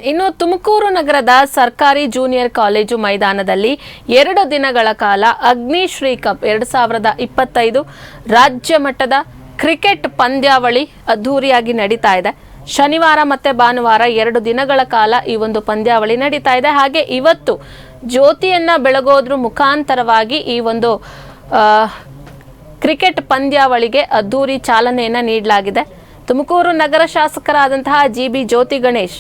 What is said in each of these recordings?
ಇನ್ನು ತುಮಕೂರು ನಗರದ ಸರ್ಕಾರಿ ಜೂನಿಯರ್ ಕಾಲೇಜು ಮೈದಾನದಲ್ಲಿ 2 ದಿನಗಳ ಕಾಲ ಅಗ್ನಿಶ್ರೀ ಕಪ್ 2025 ರಾಜ್ಯ ಮಟ್ಟದ ಕ್ರಿಕೆಟ್ ಪಂದ್ಯಾವಳಿ ಅದ್ದೂರಿಯಾಗಿ ನಡೀತಾ ಇದೆ. ಶನಿವಾರ ಮತ್ತೆ ಭಾನುವಾರ 2 ದಿನಗಳ ಕಾಲ ಈ ಒಂದು ಪಂದ್ಯಾವಳಿ ನಡೀತಾ ಇದೆ. ಹಾಗೆ ಇವತ್ತು ಜ್ಯೋತಿಯನ್ನ ಬೆಳಗೋದ್ರ ಮುಖಾಂತರವಾಗಿ ಈ ಒಂದು ಕ್ರಿಕೆಟ್ ಪಂದ್ಯಾವಳಿಗೆ ಅದ್ದೂರಿ ಚಾಲನೆಯನ್ನ ನೀಡಲಾಗಿದೆ. ತುಮಕೂರು ನಗರ ಶಾಸಕರಾದಂತಹ ಜಿಬಿ ಜ್ಯೋತಿ ಗಣೇಶ್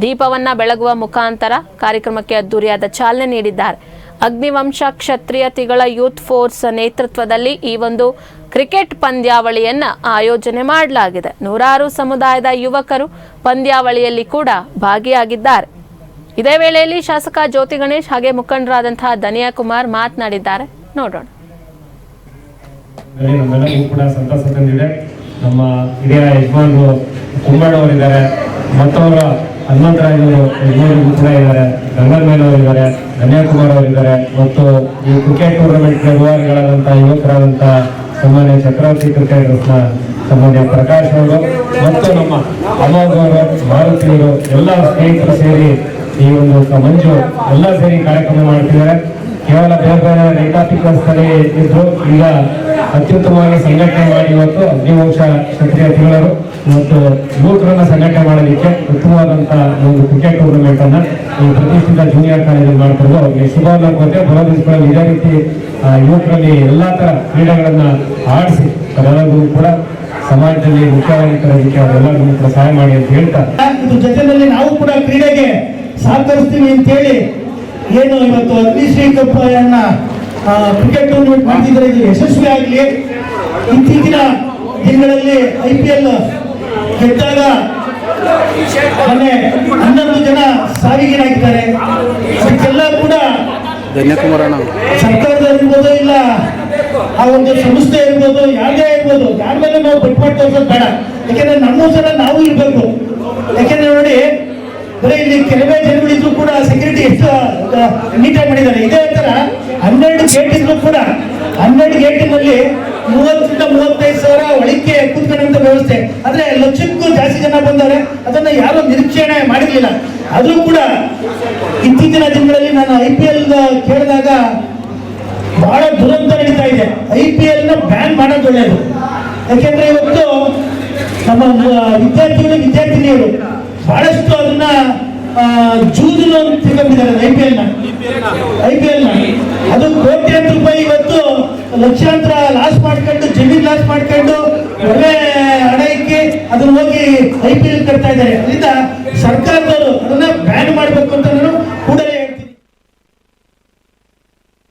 ದೀಪವನ್ನ ಬೆಳಗುವ ಮುಖಾಂತರ ಕಾರ್ಯಕ್ರಮಕ್ಕೆ ಅದ್ದೂರಿಯಾದ ಚಾಲನೆ ನೀಡಿದ್ದಾರೆ. ಅಗ್ನಿವಂಶ ಕ್ಷತ್ರಿಯ ತಿಗಳ ಯೂತ್ ಫೋರ್ಸ್ ನೇತೃತ್ವದಲ್ಲಿ ಈ ಒಂದು ಕ್ರಿಕೆಟ್ ಪಂದ್ಯಾವಳಿಯನ್ನ ಆಯೋಜನೆ ಮಾಡಲಾಗಿದೆ. 100 ಸಮುದಾಯದ ಯುವಕರು ಪಂದ್ಯಾವಳಿಯಲ್ಲಿ ಕೂಡ ಭಾಗಿಯಾಗಿದ್ದಾರೆ. ಇದೇ ವೇಳೆಯಲ್ಲಿ ಶಾಸಕ ಜ್ಯೋತಿ ಗಣೇಶ್ ಹಾಗೆ ಮುಖಂಡರಾದಂತಹ ಧನಿಯಾ ಕುಮಾರ್ ಮಾತನಾಡಿದ್ದಾರೆ. ನೋಡೋಣ. ಕೂಡ ಸಂತಸ ತಂದಿದೆ. ನಮ್ಮ ಹಿರಿಯ ಯಜಮಾನರು ಕುಂಬಣ್ಣವರಿದ್ದಾರೆ, ಮತ್ತವರ ಹನುಮಂತರಾಯರು ಯಜಮಾನರು ಕೂಡ ಇದ್ದಾರೆ, ಗಂಗನ್ಮೇನವರು ಇದ್ದಾರೆ, ಧನ್ಯಾಕುಮಾರ್ ಅವರಿದ್ದಾರೆ, ಮತ್ತು ಈ ಕ್ರಿಕೆಟ್ ಟೂರ್ನಮೆಂಟ್ ನಿರ್ವಾಹಕರಾದಂತಹ ಯುವಕರಾದಂತಹ ಸಾಮಾನ್ಯ ಚಕ್ರವರ್ತಿ ಕ್ರಿಕೆಟರ್ಸ್ನ ಸಾಮಾನ್ಯ ಪ್ರಕಾಶ್ ಅವರು ಮತ್ತು ನಮ್ಮ ಅಮೋಘ್ ಅವರು, ಭಾರತೀಯರು ಎಲ್ಲ ಸ್ನೇಹಿತರು ಸೇರಿ ಈ ಒಂದು ಮಂಜು ಎಲ್ಲ ಸೇರಿ ಕಾರ್ಯಕ್ರಮ ಮಾಡ್ತಿದ್ದಾರೆ. ಕೇವಲ ಬೇರೆ ಬೇರೆ ರೈತಾಪಿಕಸ್ಥಳೇ ಇದ್ರು, ಈಗ ಅತ್ಯುತ್ತಮವಾಗಿ ಸಂಘಟನೆ ಮಾಡಿ ಇವತ್ತು ಅಗ್ನಿವಂಶ ಕ್ಷತ್ರಿಯ ತಿಗಳರು ಮತ್ತು ಯುವಕರನ್ನ ಸಂಘಟನೆ ಮಾಡೋದಕ್ಕೆ ಉತ್ತಮವಾದಂತಹ ಒಂದು ಕ್ರಿಕೆಟ್ ಟೂರ್ನಮೆಂಟ್ ಅನ್ನ ಈ ಪ್ರತಿಷ್ಠಿತ ಜೂನಿಯರ್ ಕಾಲೇಜಲ್ಲಿ ಮಾಡ್ಕೊಂಡು ಅವ್ರಿಗೆ ಶುಭವನ್ನು ಕೋತೆ. ಬರೋ ದಿವಸಗಳಲ್ಲಿ ಇದೇ ರೀತಿ ಯುವಕರಲ್ಲಿ ಎಲ್ಲಾ ತರ ಕ್ರೀಡೆಗಳನ್ನ ಆಡಿಸಿ ಎಲ್ಲರಿಗೂ ಕೂಡ ಸಮಾಜದಲ್ಲಿ ಮುಖ್ಯವಾಗಿ ತರೋದಕ್ಕೆ ಅವರೆಲ್ಲರಿಗೂ ಕೂಡ ಸಹಾಯ ಮಾಡಿ ಅಂತ ಹೇಳ್ತಾರೆ. ಇದ್ರ ಜೊತೆಯಲ್ಲಿ ನಾವು ಕೂಡ ಕ್ರೀಡೆಗೆ ಸಹಕರಿಸ್ತೀವಿ ಅಂತ ಹೇಳಿ ಏನು ಇವತ್ತು ಅಗ್ನಿಶ್ರೀ ಕಪ್ ಅನ್ನ ಕ್ರಿಕೆಟ್ ಟೂರ್ನಮೆಂಟ್ ಮಾಡ್ತಿದ್ದಾರೆ. ಇದು ಯಶಸ್ವಿ ಆಗಲಿ. ಇತ್ತೀಚಿನ ದಿನಗಳಲ್ಲಿ IPL ಗೆದ್ದಾಗ ಮೊನ್ನೆ 11 ಜನ ಸಾವಿಗೀಡಾಗಿದ್ದಾರೆ. ಅದಕ್ಕೆಲ್ಲ ಕೂಡ ಸರ್ಕಾರದಲ್ಲಿರ್ಬೋದು ಇಲ್ಲ ಆ ಒಂದು ಸಂಸ್ಥೆ ಇರ್ಬೋದು, ಯಾರೇ ಇರ್ಬೋದು, ಯಾರ ಮೇಲೆ ನಾವು ಬಟ್ಪಾಟ್ ತೋರ್ಸೋದು ಬೇಡ. ಯಾಕೆಂದ್ರೆ ನಮ್ಮ ಸಲ ನಾವು ಇರ್ಬೇಕು. ಯಾಕೆಂದ್ರೆ ನೋಡಿ, ಬರೀ ಇಲ್ಲಿ ಕೆಲವೇ ಜನಗಳಿದ್ರು ಕೂಡ ಸೆಕ್ಯೂರಿಟಿ ಎಷ್ಟು ನೀಟಾಗಿ ಮಾಡಿದ್ದಾರೆ. ಇದೇ ತರ 12 ಗೇಟ್ ಇದ್ರು ಕೂಡ 12 ಗೇಟಿನಲ್ಲಿ 30 ರಿಂದ 35 ಸಾವಿರ ಒಳಕ್ಕೆ ಕೂತ್ಕೊಳ್ಳುವಂತ ವ್ಯವಸ್ಥೆ. ಆದ್ರೆ ಲಕ್ಷಕ್ಕೂ ಜಾಸ್ತಿ ಜನ ಬಂದರೆ ಅದನ್ನ ಯಾರು ನಿರೀಕ್ಷಣೆ ಮಾಡಿರ್ಲಿಲ್ಲ. ಅದು ಕೂಡ ಇತ್ತೀಚಿನ ದಿನಗಳಲ್ಲಿ ನಾನು IPL ಕೇಳಿದಾಗ ಬಹಳ ದುರಂತ ನಡೀತಾ ಇದೆ. IPL ನ ಬ್ಯಾನ್ ಮಾಡೋದು ಒಳ್ಳೆಯದು. ಯಾಕೆಂದ್ರೆ ಇವತ್ತು ನಮ್ಮ ವಿದ್ಯಾರ್ಥಿನಿಯರು ಬಹಳಷ್ಟು ಅದನ್ನ ಜೂಜು ತಿಳ್ಕೊಂಡಿದ್ದಾರೆ. IPL ನ ಅದು ಕೋಟ್ಯಾಂತರ ರೂಪಾಯಿ ಇವತ್ತು ಲಕ್ಷಾಂತರ ಲಾಸ್ ಮಾಡ್ಕೊಂಡು, ಜಮೀನ್ ಲಾಸ್ ಮಾಡ್ಕೊಂಡು, ಒಳ್ಳೆ ಹಣ ಇಕ್ಕಿ ಅದನ್ನ ಹೋಗಿ IPL ಕಟ್ತಾ ಇದ್ದಾರೆ. ಅದರಿಂದ ಸರ್ಕಾರ